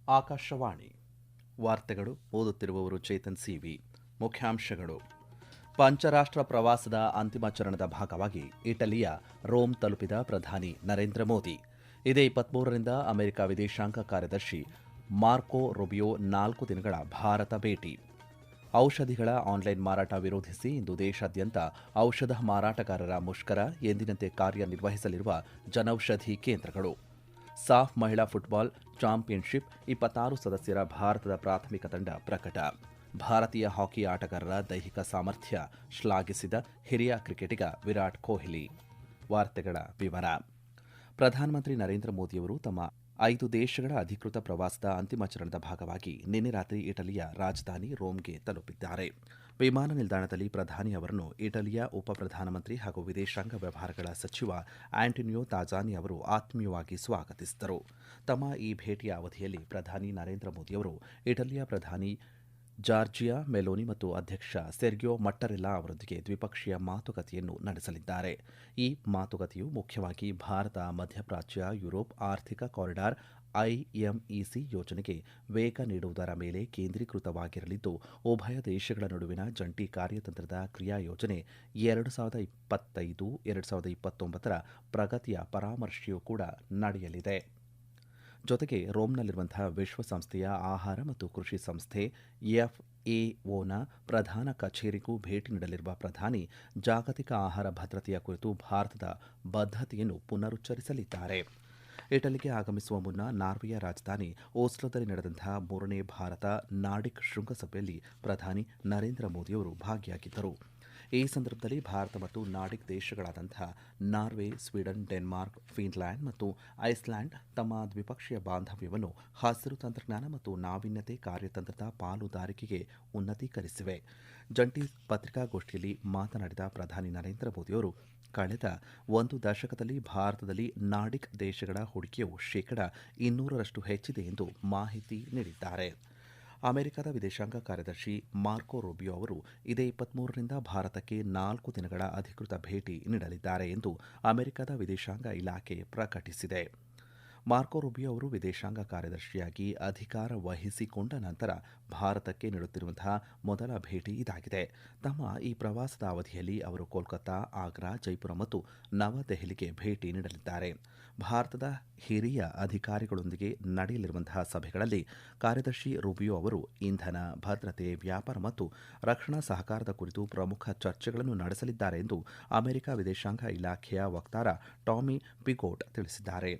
ಆಕಾಶವಾಣಿ ವಾರ್ತೆಗಳು ಓದುತ್ತಿರುವವರು ಚೇತನ್ ಸಿವಿ. ಮುಖ್ಯಾಂಶಗಳು: ಪಂಚರಾಷ್ಟ್ರ ಪ್ರವಾಸದ ಅಂತಿಮ ಚರಣದ ಭಾಗವಾಗಿ ಇಟಲಿಯ ರೋಮ್ ತಲುಪಿದ ಪ್ರಧಾನಿ ನರೇಂದ್ರ ಮೋದಿ. ಇದೇ 23ರಿಂದ ಅಮೆರಿಕ ವಿದೇಶಾಂಗ ಕಾರ್ಯದರ್ಶಿ ಮಾರ್ಕೊ ರೂಬಿಯೋ 4 ದಿನಗಳ ಭಾರತ ಭೇಟಿ. ಔಷಧಿಗಳ ಆನ್ಲೈನ್ ಮಾರಾಟ ವಿರೋಧಿಸಿ ಇಂದು ದೇಶಾದ್ಯಂತ ಔಷಧ ಮಾರಾಟಗಾರರ ಮುಷ್ಕರ, ಎಂದಿನಂತೆ ಕಾರ್ಯನಿರ್ವಹಿಸಲಿರುವ ಜನೌಷಧಿ ಕೇಂದ್ರಗಳು. ಸಾಫ್ ಮಹಿಳಾ ಫುಟ್ಬಾಲ್ ಚಾಂಪಿಯನ್ಶಿಪ್ 26 ಸದಸ್ಯರ ಭಾರತದ ಪ್ರಾಥಮಿಕ ತಂಡ ಪ್ರಕಟ. ಭಾರತೀಯ ಹಾಕಿ ಆಟಗಾರರ ದೈಹಿಕ ಸಾಮರ್ಥ್ಯ ಶ್ಲಾಘಿಸಿದ ಹಿರಿಯ ಕ್ರಿಕೆಟಿಗ ವಿರಾಟ್ ಕೊಹ್ಲಿ. ವಾರ್ತೆಗಳ ವಿವರ. ಪ್ರಧಾನಮಂತ್ರಿ ನರೇಂದ್ರ ಮೋದಿಯವರು ತಮ್ಮ 5 ದೇಶಗಳ ಅಧಿಕೃತ ಪ್ರವಾಸದ ಅಂತಿಮ ಚರಣದ ಭಾಗವಾಗಿ ನಿನ್ನೆ ರಾತ್ರಿ ಇಟಲಿಯ ರಾಜಧಾನಿ ರೋಮ್ಗೆ ತಲುಪಿದ್ದಾರೆ. ವಿಮಾನ ನಿಲ್ದಾಣದಲ್ಲಿ ಪ್ರಧಾನಿ ಅವರನ್ನು ಇಟಲಿಯ ಉಪ ಪ್ರಧಾನಮಂತ್ರಿ ಹಾಗೂ ವಿದೇಶಾಂಗ ವ್ಯವಹಾರಗಳ ಸಚಿವ ಆಂಟೋನಿಯೋ ತಾಜಾನಿ ಅವರು ಆತ್ಮೀಯವಾಗಿ ಸ್ವಾಗತಿಸಿದರು. ತಮ್ಮ ಈ ಭೇಟಿಯ ಅವಧಿಯಲ್ಲಿ ಪ್ರಧಾನಿ ನರೇಂದ್ರ ಮೋದಿಯವರು ಇಟಲಿಯ ಪ್ರಧಾನಿ ಜಾರ್ಜಿಯಾ ಮೆಲೋನಿ ಮತ್ತು ಅಧ್ಯಕ್ಷ ಸೆರ್ಗಿಯೋ ಮಟ್ಟರೆಲ್ಲಾ ಅವರೊಂದಿಗೆ ದ್ವಿಪಕ್ಷೀಯ ಮಾತುಕತೆಯನ್ನು ನಡೆಸಲಿದ್ದಾರೆ. ಈ ಮಾತುಕತೆಯು ಮುಖ್ಯವಾಗಿ ಭಾರತ ಮಧ್ಯಪ್ರಾಚ್ಯ ಯುರೋಪ್ ಆರ್ಥಿಕ ಕಾರಿಡಾರ್ ಐಎಂಇಸಿ ಯೋಜನೆಗೆ ವೇಗ ನೀಡುವುದರ ಮೇಲೆ ಕೇಂದ್ರೀಕೃತವಾಗಿರಲಿದ್ದು, ಉಭಯ ದೇಶಗಳ ನಡುವಿನ ಜಂಟಿ ಕಾರ್ಯತಂತ್ರದ ಕ್ರಿಯಾಯೋಜನೆ 2025-2029 ಪ್ರಗತಿಯ ಪರಾಮರ್ಶೆಯೂ ಕೂಡ ನಡೆಯಲಿದೆ. ಜೊತೆಗೆ ರೋಮ್ನಲ್ಲಿರುವಂತಹ ವಿಶ್ವಸಂಸ್ಥೆಯ ಆಹಾರ ಮತ್ತು ಕೃಷಿ ಸಂಸ್ಥೆ ಎಫ್ಎಒನ ಪ್ರಧಾನ ಕಚೇರಿಗೂ ಭೇಟಿ ನೀಡಲಿರುವ ಪ್ರಧಾನಿ ಜಾಗತಿಕ ಆಹಾರ ಭದ್ರತೆಯ ಕುರಿತು ಭಾರತದ ಬದ್ಧತೆಯನ್ನು ಪುನರುಚ್ಚರಿಸಲಿದ್ದಾರೆ. ಇಟಲಿಗೆ ಆಗಮಿಸುವ ಮುನ್ನ ನಾರ್ವೆಯ ರಾಜಧಾನಿ ಓಸ್ಲೋದಲ್ಲಿ ನಡೆದಂತಹ 3ನೇ ಭಾರತ ನಾರ್ಡಿಕ್ ಶೃಂಗಸಭೆಯಲ್ಲಿ ಪ್ರಧಾನಿ ನರೇಂದ್ರ ಮೋದಿಯವರು ಭಾಗಿಯಾಗಿದ್ದರು. ಈ ಸಂದರ್ಭದಲ್ಲಿ ಭಾರತ ಮತ್ತು ನಾರ್ಡಿಕ್ ದೇಶಗಳಾದಂಥ ನಾರ್ವೆ, ಸ್ವೀಡನ್, ಡೆನ್ಮಾರ್ಕ್, ಫಿನ್ಲ್ಯಾಂಡ್ ಮತ್ತು ಐಸ್ಲ್ಯಾಂಡ್ ತಮ್ಮ ದ್ವಿಪಕ್ಷೀಯ ಬಾಂಧವ್ಯವನ್ನು ಹಸಿರು ತಂತ್ರಜ್ಞಾನ ಮತ್ತು ನಾವೀನ್ಯತೆ ಕಾರ್ಯತಂತ್ರದ ಪಾಲುದಾರಿಕೆಗೆ ಉನ್ನತೀಕರಿಸಿವೆ. ಜಂಟಿ ಪತ್ರಿಕಾಗೋಷ್ಠಿಯಲ್ಲಿ ಮಾತನಾಡಿದ ಪ್ರಧಾನಿ ನರೇಂದ್ರ ಮೋದಿಯವರು, ಕಳೆದ 1 ದಶಕದಲ್ಲಿ ಭಾರತದಲ್ಲಿ ನಾರ್ಡಿಕ್ ದೇಶಗಳ ಹೂಡಿಕೆಯು 200% ಹೆಚ್ಚಿದೆ ಎಂದು ಮಾಹಿತಿ ನೀಡಿದ್ದಾರೆ. ಅಮೆರಿಕದ ವಿದೇಶಾಂಗ ಕಾರ್ಯದರ್ಶಿ ಮಾರ್ಕೊ ರೂಬಿಯೋ ಅವರು ಇದೇ 23ರಿಂದ ಭಾರತಕ್ಕೆ 4 ದಿನಗಳ ಅಧಿಕೃತ ಭೇಟಿ ನೀಡಲಿದ್ದಾರೆ ಎಂದು ಅಮೆರಿಕದ ವಿದೇಶಾಂಗ ಇಲಾಖೆ ಪ್ರಕಟಿಸಿದೆ. ಮಾರ್ಕೊ ರೂಬಿಯೋ ಅವರು ವಿದೇಶಾಂಗ ಕಾರ್ಯದರ್ಶಿಯಾಗಿ ಅಧಿಕಾರ ವಹಿಸಿಕೊಂಡ ನಂತರ ಭಾರತಕ್ಕೆ ನೀಡುತ್ತಿರುವಂತಹ ಮೊದಲ ಭೇಟಿ ಇದಾಗಿದೆ. ತಮ್ಮ ಈ ಪ್ರವಾಸದ ಅವಧಿಯಲ್ಲಿ ಅವರು ಕೋಲ್ಕತ್ತಾ, ಆಗ್ರಾ, ಜೈಪುರ ಮತ್ತು ನವದೆಹಲಿಗೆ ಭೇಟಿ ನೀಡಲಿದ್ದಾರೆ. ಭಾರತದ ಹಿರಿಯ ಅಧಿಕಾರಿಗಳೊಂದಿಗೆ ನಡೆಯಲಿರುವಂತಹ ಸಭೆಗಳಲ್ಲಿ ಕಾರ್ಯದರ್ಶಿ ರೂಬಿಯೋ ಅವರು ಇಂಧನ, ಭದ್ರತೆ, ವ್ಯಾಪಾರ ಮತ್ತು ರಕ್ಷಣಾ ಸಹಕಾರದ ಕುರಿತು ಪ್ರಮುಖ ಚರ್ಚೆಗಳನ್ನು ನಡೆಸಲಿದ್ದಾರೆ ಎಂದು ಅಮೆರಿಕ ವಿದೇಶಾಂಗ ಇಲಾಖೆಯ ವಕ್ತಾರ ಟಾಮಿ ಪಿಗೋಟ್ ತಿಳಿಸಿದ್ದಾರೆ.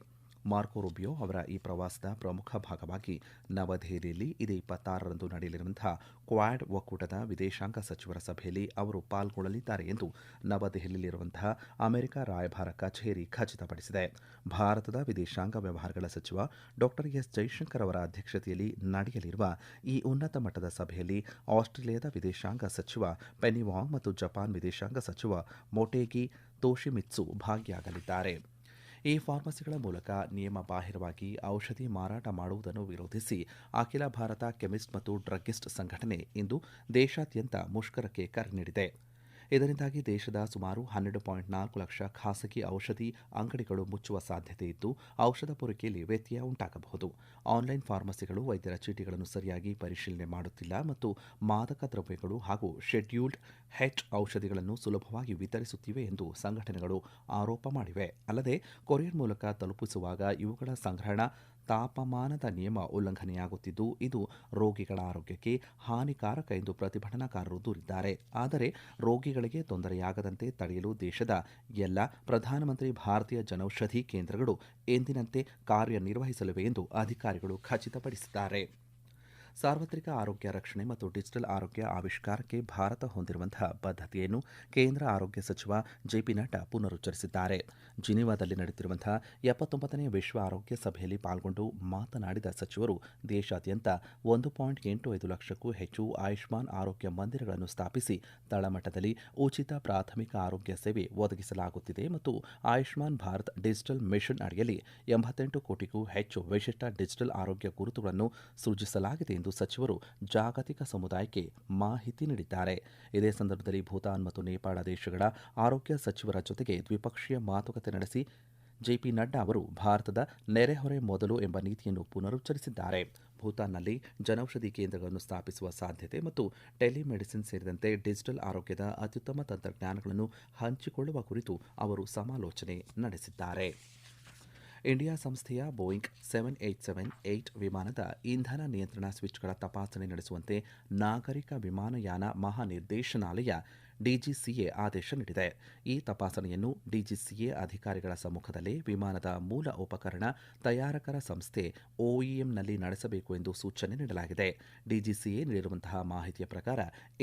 ಮಾರ್ಕೊ ರೂಬಿಯೋ ಅವರ ಈ ಪ್ರವಾಸದ ಪ್ರಮುಖ ಭಾಗವಾಗಿ ನವದೆಹಲಿಯಲ್ಲಿ ಇದೇ 26ರಂದು ನಡೆಯಲಿರುವಂತಹ ಕ್ವಾಡ್ ಒಕ್ಕೂಟದ ವಿದೇಶಾಂಗ ಸಚಿವರ ಸಭೆಯಲ್ಲಿ ಅವರು ಪಾಲ್ಗೊಳ್ಳಲಿದ್ದಾರೆ ಎಂದು ನವದೆಹಲಿಯಲ್ಲಿರುವಂತಹ ಅಮೆರಿಕ ರಾಯಭಾರ ಕಚೇರಿ ಖಚಿತಪಡಿಸಿದೆ. ಭಾರತದ ವಿದೇಶಾಂಗ ವ್ಯವಹಾರಗಳ ಸಚಿವ ಡಾ ಎಸ್ ಜೈಶಂಕರ್ ಅವರ ಅಧ್ಯಕ್ಷತೆಯಲ್ಲಿ ನಡೆಯಲಿರುವ ಈ ಉನ್ನತ ಮಟ್ಟದ ಸಭೆಯಲ್ಲಿ ಆಸ್ಟ್ರೇಲಿಯಾದ ವಿದೇಶಾಂಗ ಸಚಿವ ಪೆನಿ ವಾಂಗ್ ಮತ್ತು ಜಪಾನ್ ವಿದೇಶಾಂಗ ಸಚಿವ ಮೊಟೇಗಿ ತೋಶಿಮಿತ್ಸು ಭಾಗಿಯಾಗಲಿದ್ದಾರೆ. ಈ ಫಾರ್ಮಸಿಗಳ ಮೂಲಕ ನಿಯಮ ಬಾಹಿರವಾಗಿ ಔಷಧಿ ಮಾರಾಟ ಮಾಡುವುದನ್ನು ವಿರೋಧಿಸಿ ಅಖಿಲ ಭಾರತ ಕೆಮಿಸ್ಟ್ ಮತ್ತು ಡ್ರಗ್ಗಿಸ್ಟ್ ಸಂಘಟನೆ ಇಂದು ದೇಶಾದ್ಯಂತ ಮುಷ್ಕರಕ್ಕೆ ಕರೆ ನೀಡಿದೆ. ಇದರಿಂದಾಗಿ ದೇಶದ ಸುಮಾರು 12.4 ಲಕ್ಷ ಖಾಸಗಿ ಔಷಧಿ ಅಂಗಡಿಗಳು ಮುಚ್ಚುವ ಸಾಧ್ಯತೆ ಇದ್ದು, ಔಷಧ ಪೂರೈಕೆಯಲ್ಲಿ ವ್ಯತ್ಯಯ ಉಂಟಾಗಬಹುದು. ಆನ್ಲೈನ್ ಫಾರ್ಮಸಿಗಳು ವೈದ್ಯರ ಚೀಟಿಗಳನ್ನು ಸರಿಯಾಗಿ ಪರಿಶೀಲನೆ ಮಾಡುತ್ತಿಲ್ಲ ಮತ್ತು ಮಾದಕ ದ್ರವ್ಯಗಳು ಹಾಗೂ ಶೆಡ್ಯೂಲ್ಡ್ ಹೆಚ್ ಔಷಧಿಗಳನ್ನು ಸುಲಭವಾಗಿ ವಿತರಿಸುತ್ತಿವೆ ಎಂದು ಸಂಘಟನೆಗಳು ಆರೋಪ ಮಾಡಿವೆ. ಅಲ್ಲದೆ ಕೊರಿಯರ್ ಮೂಲಕ ತಲುಪಿಸುವಾಗ ಇವುಗಳ ಸಂಗ್ರಹಣಾ ತಾಪಮಾನದ ನಿಯಮ ಉಲ್ಲಂಘನೆಯಾಗುತ್ತಿದ್ದು, ಇದು ರೋಗಿಗಳ ಆರೋಗ್ಯಕ್ಕೆ ಹಾನಿಕಾರಕ ಎಂದು ಪ್ರತಿಭಟನಾಕಾರರು ದೂರಿದ್ದಾರೆ. ಆದರೆ ರೋಗಿಗಳಿಗೆ ತೊಂದರೆಯಾಗದಂತೆ ತಡೆಯಲು ದೇಶದ ಎಲ್ಲ ಪ್ರಧಾನಮಂತ್ರಿ ಭಾರತೀಯ ಜನೌಷಧಿ ಕೇಂದ್ರಗಳು ಎಂದಿನಂತೆ ಕಾರ್ಯನಿರ್ವಹಿಸಲಿವೆ ಎಂದು ಅಧಿಕಾರಿಗಳು ಖಚಿತಪಡಿಸಿದ್ದಾರೆ. ಸಾರ್ವತ್ರಿಕ ಆರೋಗ್ಯ ರಕ್ಷಣೆ ಮತ್ತು ಡಿಜಿಟಲ್ ಆರೋಗ್ಯ ಆವಿಷ್ಕಾರಕ್ಕೆ ಭಾರತ ಹೊಂದಿರುವಂತಹ ಬದ್ಧತೆಯನ್ನು ಕೇಂದ್ರ ಆರೋಗ್ಯ ಸಚಿವ ಜೆಪಿ ನಡ್ಡಾ ಪುನರುಚ್ಚರಿಸಿದ್ದಾರೆ. ಜಿನಿವಾದಲ್ಲಿ ನಡೆಯುತ್ತಿರುವಂತಹ 79ನೇ ವಿಶ್ವ ಆರೋಗ್ಯ ಸಭೆಯಲ್ಲಿ ಪಾಲ್ಗೊಂಡು ಮಾತನಾಡಿದ ಸಚಿವರು, ದೇಶಾದ್ಯಂತ 1.85 ಲಕ್ಷಕ್ಕೂ ಹೆಚ್ಚು ಆಯುಷ್ಮಾನ್ ಆರೋಗ್ಯ ಮಂದಿರಗಳನ್ನು ಸ್ಥಾಪಿಸಿ ತಳಮಟ್ಟದಲ್ಲಿ ಉಚಿತ ಪ್ರಾಥಮಿಕ ಆರೋಗ್ಯ ಸೇವೆ ಒದಗಿಸಲಾಗುತ್ತಿದೆ ಮತ್ತು ಆಯುಷ್ಮಾನ್ ಭಾರತ್ ಡಿಜಿಟಲ್ ಮಿಷನ್ ಅಡಿಯಲ್ಲಿ 88 ಕೋಟಿಗೂ ಹೆಚ್ಚು ವಿಶಿಷ್ಟ ಡಿಜಿಟಲ್ ಆರೋಗ್ಯ ಗುರುತುಗಳನ್ನು ಸೃಜಿಸಲಾಗಿದೆ ಎಂದು ಸಚಿವರು ಜಾಗತಿಕ ಸಮುದಾಯಕ್ಕೆ ಮಾಹಿತಿ ನೀಡಿದ್ದಾರೆ. ಇದೇ ಸಂದರ್ಭದಲ್ಲಿ ಭೂತಾನ್ ಮತ್ತು ನೇಪಾಳ ದೇಶಗಳ ಆರೋಗ್ಯ ಸಚಿವರ ಜೊತೆಗೆ ದ್ವಿಪಕ್ಷೀಯ ಮಾತುಕತೆ ನಡೆಸಿ ಜೆಪಿ ನಡ್ಡಾ ಅವರು ಭಾರತದ ನೆರೆಹೊರೆ ಮೊದಲು ಎಂಬ ನೀತಿಯನ್ನು ಪುನರುಚ್ಚರಿಸಿದ್ದಾರೆ. ಭೂತಾನ್ನಲ್ಲಿ ಜನೌಷಧಿ ಕೇಂದ್ರಗಳನ್ನು ಸ್ಥಾಪಿಸುವ ಸಾಧ್ಯತೆ ಮತ್ತು ಟೆಲಿಮೆಡಿಸಿನ್ ಸೇರಿದಂತೆ ಡಿಜಿಟಲ್ ಆರೋಗ್ಯದ ಅತ್ಯುತ್ತಮ ತಂತ್ರಜ್ಞಾನಗಳನ್ನು ಹಂಚಿಕೊಳ್ಳುವ ಕುರಿತು ಅವರು ಸಮಾಲೋಚನೆ ನಡೆಸಿದ್ದಾರೆ. ಇಂಡಿಯಾ ಸಂಸ್ಥೆಯ ಬೋಯಿಂಗ್ 787-8 ವಿಮಾನದ ಇಂಧನ ನಿಯಂತ್ರಣ ಸ್ವಿಚ್ಗಳ ತಪಾಸಣೆ ನಡೆಸುವಂತೆ ನಾಗರಿಕ ವಿಮಾನಯಾನ ಮಹಾನಿರ್ದೇಶನಾಲಯ ಡಿಜಿಸಿಎ ಆದೇಶ ನೀಡಿದೆ. ಈ ತಪಾಸಣೆಯನ್ನು ಡಿಜಿಸಿಎ ಅಧಿಕಾರಿಗಳ ಸಮ್ಮುಖದಲ್ಲೇ ವಿಮಾನದ ಮೂಲ ಉಪಕರಣ ತಯಾರಕರ ಸಂಸ್ಥೆ ಒಇಎಂನಲ್ಲಿ ನಡೆಸಬೇಕು ಎಂದು ಸೂಚನೆ ನೀಡಲಾಗಿದೆ. ಡಿಜಿಸಿಎ ನೀಡಿರುವಂತಹ ಮಾಹಿತಿಯ ಪ್ರಕಾರ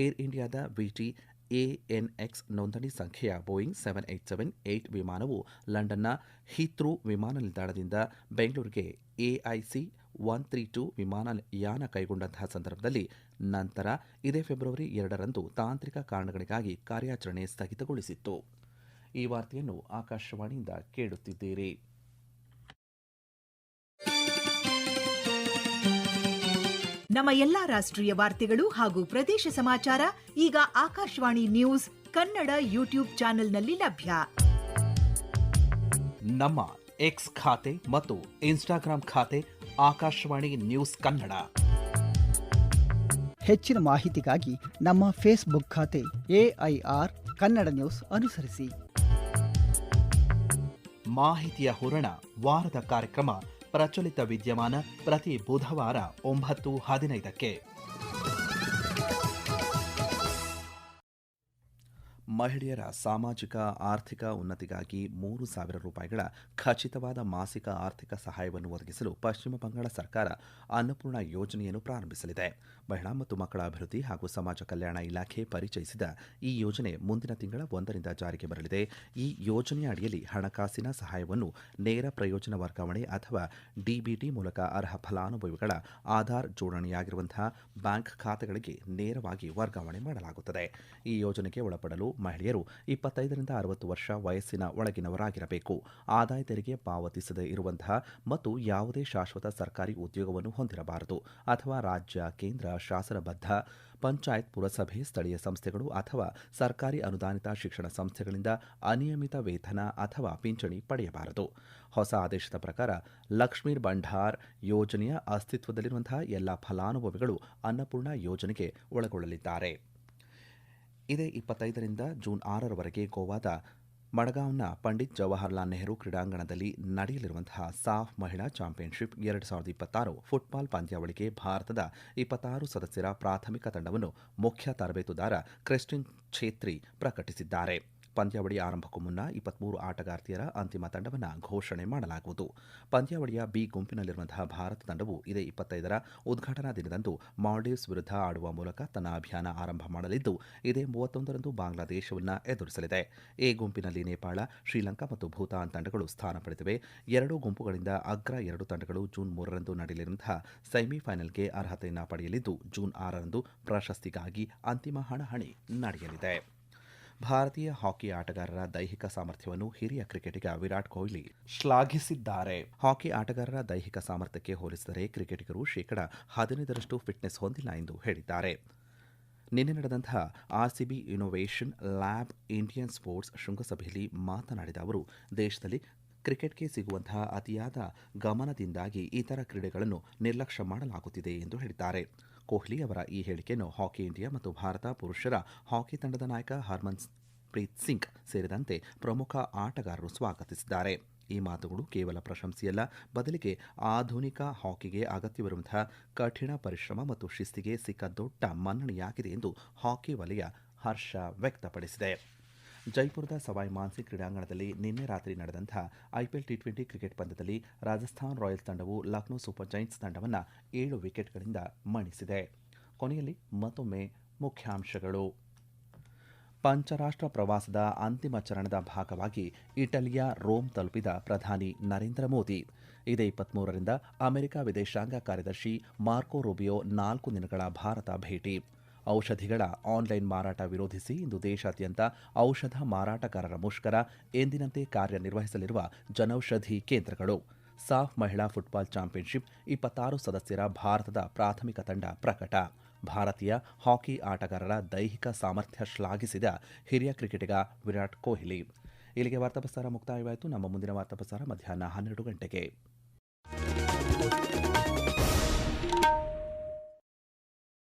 ಏರ್ ಇಂಡಿಯಾದ ವಿಟಿ ಎಎನ್ಎಕ್ಸ್ ನೋಂದಣಿ ಸಂಖ್ಯೆಯ ಬೋಯಿಂಗ್ 787-8 ವಿಮಾನವು ಲಂಡನ್ನ ಹೀಥ್ರೂ ವಿಮಾನ ನಿಲ್ದಾಣದಿಂದ ಬೆಂಗಳೂರಿಗೆ ಎಐಸಿ 132 ವಿಮಾನಯಾನ ಕೈಗೊಂಡಂತಹ ಸಂದರ್ಭದಲ್ಲಿ ನಂತರ ಇದೇ ಫೆಬ್ರವರಿ 2ರಂದು ತಾಂತ್ರಿಕ ಕಾರಣಗಳಿಗಾಗಿ ಕಾರ್ಯಾಚರಣೆ ಸ್ಥಗಿತಗೊಳಿಸಿತ್ತು. ಈ ವಾರ್ತೆಯನ್ನು ಆಕಾಶವಾಣಿಯಿಂದ ಕೇಳುತ್ತಿದ್ದೀರಿ. ನಮ್ಮ ಎಲ್ಲಾ ರಾಷ್ಟ್ರೀಯ ವಾರ್ತೆಗಳು ಹಾಗೂ ಪ್ರದೇಶ ಸಮಾಚಾರ ಈಗ ಆಕಾಶವಾಣಿ ನ್ಯೂಸ್ ಕನ್ನಡ ಯೂಟ್ಯೂಬ್ ಚಾನೆಲ್ನಲ್ಲಿ ಲಭ್ಯ. ನಮ್ಮ ಎಕ್ಸ್ ಖಾತೆ ಮತ್ತು ಇನ್ಸ್ಟಾಗ್ರಾಂ ಖಾತೆ ಆಕಾಶವಾಣಿ ನ್ಯೂಸ್ ಕನ್ನಡ. ಹೆಚ್ಚಿನ ಮಾಹಿತಿಗಾಗಿ ನಮ್ಮ ಫೇಸ್ಬುಕ್ ಖಾತೆ ಎಐಆರ್ ಕನ್ನಡ ನ್ಯೂಸ್ ಅನುಸರಿಸಿ. ಮಾಹಿತಿಯ ಹೂರಣ ವಾರದ ಕಾರ್ಯಕ್ರಮ ಪ್ರಚಲಿತ ವಿದ್ಯಮಾನ ಪ್ರತಿ ಬುಧವಾರ 9:15ಕ್ಕೆ. ಮಹಿಳೆಯರ ಸಾಮಾಜಿಕ ಆರ್ಥಿಕ ಉನ್ನತಿಗಾಗಿ 3,000 ರೂಪಾಯಿಗಳ ಖಚಿತವಾದ ಮಾಸಿಕ ಆರ್ಥಿಕ ಸಹಾಯವನ್ನು ಒದಗಿಸಲು ಪಶ್ಚಿಮ ಬಂಗಾಳ ಸರ್ಕಾರ ಅನ್ನಪೂರ್ಣ ಯೋಜನೆಯನ್ನು ಪ್ರಾರಂಭಿಸಲಿದೆ. ಮಹಿಳಾ ಮತ್ತು ಮಕ್ಕಳ ಅಭಿವೃದ್ಧಿ ಹಾಗೂ ಸಮಾಜ ಕಲ್ಯಾಣ ಇಲಾಖೆ ಪರಿಚಯಿಸಿದ ಈ ಯೋಜನೆ ಮುಂದಿನ ತಿಂಗಳ 1ರಿಂದ ಜಾರಿಗೆ ಬರಲಿದೆ. ಈ ಯೋಜನೆಯ ಅಡಿಯಲ್ಲಿ ಹಣಕಾಸಿನ ಸಹಾಯವನ್ನು ನೇರ ಪ್ರಯೋಜನ ವರ್ಗಾವಣೆ ಅಥವಾ ಡಿಬಿಟಿ ಮೂಲಕ ಅರ್ಹ ಫಲಾನುಭವಿಗಳ ಆಧಾರ್ ಜೋಡಣೆಯಾಗಿರುವಂತಹ ಬ್ಯಾಂಕ್ ಖಾತೆಗಳಿಗೆ ನೇರವಾಗಿ ವರ್ಗಾವಣೆ ಮಾಡಲಾಗುತ್ತದೆ. ಈ ಯೋಜನೆಗೆ ಒಳಪಡಲು ಮಹಿಳೆಯರು 25ರಿಂದ 60 ವರ್ಷ ವಯಸ್ಸಿನ ಒಳಗಿನವರಾಗಿರಬೇಕು, ಆದಾಯ ತೆರಿಗೆ ಪಾವತಿಸದೇ ಇರುವಂತಹ ಮತ್ತು ಯಾವುದೇ ಶಾಶ್ವತ ಸರ್ಕಾರಿ ಉದ್ಯೋಗವನ್ನು ಹೊಂದಿರಬಾರದು ಅಥವಾ ರಾಜ್ಯ, ಕೇಂದ್ರ, ಶಾಸನಬದ್ಧ ಪಂಚಾಯತ್, ಪುರಸಭೆ, ಸ್ಥಳೀಯ ಸಂಸ್ಥೆಗಳು ಅಥವಾ ಸರ್ಕಾರಿ ಅನುದಾನಿತ ಶಿಕ್ಷಣ ಸಂಸ್ಥೆಗಳಿಂದ ಅನಿಯಮಿತ ವೇತನ ಅಥವಾ ಪಿಂಚಣಿ ಪಡೆಯಬಾರದು. ಹೊಸ ಆದೇಶದ ಪ್ರಕಾರ ಲಕ್ಷ್ಮೀರ್ ಭಂಡಾರ್ ಯೋಜನೆಯ ಅಸ್ತಿತ್ವದಲ್ಲಿರುವಂತಹ ಎಲ್ಲ ಫಲಾನುಭವಿಗಳು ಅನ್ನಪೂರ್ಣ ಯೋಜನೆಗೆ ಒಳಗೊಳ್ಳಲಿದ್ದಾರೆ. ಇದೇ 25ರಿಂದ ಜೂನ್ 6ರವರೆಗೆ ಗೋವಾದ ಮಡಗಾಂವ್ನ ಪಂಡಿತ್ ಜವಾಹರ್ಲಾಲ್ ನೆಹರು ಕ್ರೀಡಾಂಗಣದಲ್ಲಿ ನಡೆಯಲಿರುವಂತಹ ಸಾಫ್ ಮಹಿಳಾ ಚಾಂಪಿಯನ್ಶಿಪ್ 2026 ಫುಟ್ಬಾಲ್ ಪಂದ್ಯಾವಳಿಗೆ ಭಾರತದ 26 ಸದಸ್ಯರ ಪ್ರಾಥಮಿಕ ತಂಡವನ್ನು ಮುಖ್ಯ ತರಬೇತುದಾರ ಕ್ರಿಸ್ಟಿನ್ ಛೇತ್ರಿ ಪ್ರಕಟಿಸಿದ್ದಾರೆ. ಪಂದ್ಯಾವಳಿ ಆರಂಭಕ್ಕೂ ಮುನ್ನ 23 ಆಟಗಾರ್ತಿಯರ ಅಂತಿಮ ತಂಡವನ್ನು ಘೋಷಣೆ ಮಾಡಲಾಗುವುದು. ಪಂದ್ಯಾವಳಿಯ ಬಿ ಗುಂಪಿನಲ್ಲಿರುವಂತಹ ಭಾರತ ತಂಡವು ಇದೇ 25ರ ಉದ್ಘಾಟನಾ ದಿನದಂದು ಮಾಲ್ಡೀವ್ಸ್ ವಿರುದ್ಧ ಆಡುವ ಮೂಲಕ ತನ್ನ ಅಭಿಯಾನ ಆರಂಭ ಮಾಡಲಿದ್ದು, ಇದೇ 31ರಂದು ಬಾಂಗ್ಲಾದೇಶವನ್ನು ಎದುರಿಸಲಿದೆ. ಎ ಗುಂಪಿನಲ್ಲಿ ನೇಪಾಳ, ಶ್ರೀಲಂಕಾ ಮತ್ತು ಭೂತಾನ್ ತಂಡಗಳು ಸ್ಥಾನ ಪಡೆದಿವೆ. ಎರಡೂ ಗುಂಪುಗಳಿಂದ ಅಗ್ರ 2 ತಂಡಗಳು ಜೂನ್ 3ರಂದು ನಡೆಯಲಿರುವಂತಹ ಸೆಮಿಫೈನಲ್ಗೆ ಅರ್ಹತೆಯನ್ನು ಪಡೆಯಲಿದ್ದು, ಜೂನ್ 6ರಂದು ಪ್ರಶಸ್ತಿಗಾಗಿ ಅಂತಿಮ ಹಣಾಹಣಿ ನಡೆಯಲಿದೆ. ಭಾರತೀಯ ಹಾಕಿ ಆಟಗಾರರ ದೈಹಿಕ ಸಾಮರ್ಥ್ಯವನ್ನು ಹಿರಿಯ ಕ್ರಿಕೆಟಿಗ ವಿರಾಟ್ ಕೊಹ್ಲಿ ಶ್ಲಾಘಿಸಿದ್ದಾರೆ. ಹಾಕಿ ಆಟಗಾರರ ದೈಹಿಕ ಸಾಮರ್ಥ್ಯಕ್ಕೆ ಹೋಲಿಸಿದರೆ ಕ್ರಿಕೆಟಿಗರು 15% ಫಿಟ್ನೆಸ್ ಹೊಂದಿಲ್ಲ ಎಂದು ಹೇಳಿದ್ದಾರೆ. ನಿನ್ನೆ ನಡೆದಂತಹ RCB innovation lab Indian sports ಶೃಂಗಸಭೆಯಲ್ಲಿ ಮಾತನಾಡಿದ ಅವರು, ದೇಶದಲ್ಲಿ ಕ್ರಿಕೆಟ್ಗೆ ಸಿಗುವಂತಹ ಅತಿಯಾದ ಗಮನದಿಂದಾಗಿ ಇತರ ಕ್ರೀಡೆಗಳನ್ನು ನಿರ್ಲಕ್ಷ್ಯ ಮಾಡಲಾಗುತ್ತಿದೆ ಎಂದು ಹೇಳಿದ್ದಾರೆ. ಕೊಹ್ಲಿ ಅವರ ಈ ಹೇಳಿಕೆಯನ್ನು ಹಾಕಿ ಇಂಡಿಯಾ ಮತ್ತು ಭಾರತ ಪುರುಷರ ಹಾಕಿ ತಂಡದ ನಾಯಕ ಹರ್ಮನ್ ಪ್ರೀತ್ ಸಿಂಗ್ ಸೇರಿದಂತೆ ಪ್ರಮುಖ ಆಟಗಾರರು ಸ್ವಾಗತಿಸಿದ್ದಾರೆ. ಈ ಮಾತುಗಳು ಕೇವಲ ಪ್ರಶಂಸೆಯಲ್ಲ, ಬದಲಿಗೆ ಆಧುನಿಕ ಹಾಕಿಗೆ ಅಗತ್ಯವಿರುವಂತಹ ಕಠಿಣ ಪರಿಶ್ರಮ ಮತ್ತು ಶಿಸ್ತಿಗೆ ಸಿಕ್ಕ ದೊಡ್ಡ ಮನ್ನಣೆಯಾಗಿದೆ ಎಂದು ಹಾಕಿ ವಲಯ ಹರ್ಷ ವ್ಯಕ್ತಪಡಿಸಿದೆ. ಜೈಪುರದ ಸವಾಯ್ ಮಾನ್ಸಿಂಗ್ ಕ್ರೀಡಾಂಗಣದಲ್ಲಿ ನಿನ್ನೆ ರಾತ್ರಿ ನಡೆದಂತಹ ಐಪಿಎಲ್ ಟಿ20 ಕ್ರಿಕೆಟ್ ಪಂದ್ಯದಲ್ಲಿ ರಾಜಸ್ಥಾನ್ ರಾಯಲ್ಸ್ ತಂಡವು ಲಕ್ನೋ ಸೂಪರ್ ಜೈಂಟ್ಸ್ ತಂಡವನ್ನು 7 ವಿಕೆಟ್ಗಳಿಂದ ಮಣಿಸಿದೆ. ಕೊನೆಯಲ್ಲಿ ಮತ್ತೊಮ್ಮೆ ಮುಖ್ಯಾಂಶಗಳು. ಪಂಚರಾಷ್ಟ್ರ ಪ್ರವಾಸದ ಅಂತಿಮ ಚರಣದ ಭಾಗವಾಗಿ ಇಟಲಿಯ ರೋಮ್ ತಲುಪಿದ ಪ್ರಧಾನಿ ನರೇಂದ್ರ ಮೋದಿ. ಇದೇ 23ರಿಂದ ಅಮೆರಿಕ ವಿದೇಶಾಂಗ ಕಾರ್ಯದರ್ಶಿ ಮಾರ್ಕೊ ರೂಬಿಯೋ 4 ದಿನಗಳ ಭಾರತ ಭೇಟಿ. ಔಷಧಿಗಳ ಆನ್ಲೈನ್ ಮಾರಾಟ ವಿರೋಧಿಸಿ ಇಂದು ದೇಶಾದ್ಯಂತ ಔಷಧ ಮಾರಾಟಗಾರರ ಮುಷ್ಕರ, ಎಂದಿನಂತೆ ಕಾರ್ಯನಿರ್ವಹಿಸಲಿರುವ ಜನೌಷಧಿ ಕೇಂದ್ರಗಳು. ಸಾಫ್ ಮಹಿಳಾ ಫುಟ್ಬಾಲ್ ಚಾಂಪಿಯನ್ಶಿಪ್ 26 ಸದಸ್ಯರ ಭಾರತದ ಪ್ರಾಥಮಿಕ ತಂಡ ಪ್ರಕಟ. ಭಾರತೀಯ ಹಾಕಿ ಆಟಗಾರರ ದೈಹಿಕ ಸಾಮರ್ಥ್ಯ ಶ್ಲಾಘಿಸಿದ ಹಿರಿಯ ಕ್ರಿಕೆಟಿಗ ವಿರಾಟ್ ಕೊಹ್ಲಿ. ಇಲ್ಲಿಗೆ ವಾರ್ತಾ ಪ್ರಸಾರ ಮುಕ್ತಾಯವಾಯಿತು. ನಮ್ಮ ಮುಂದಿನ ವಾರ್ತಾ ಪ್ರಸಾರ ಮಧ್ಯಾಹ್ನ 12 ಗಂಟೆಗೆ.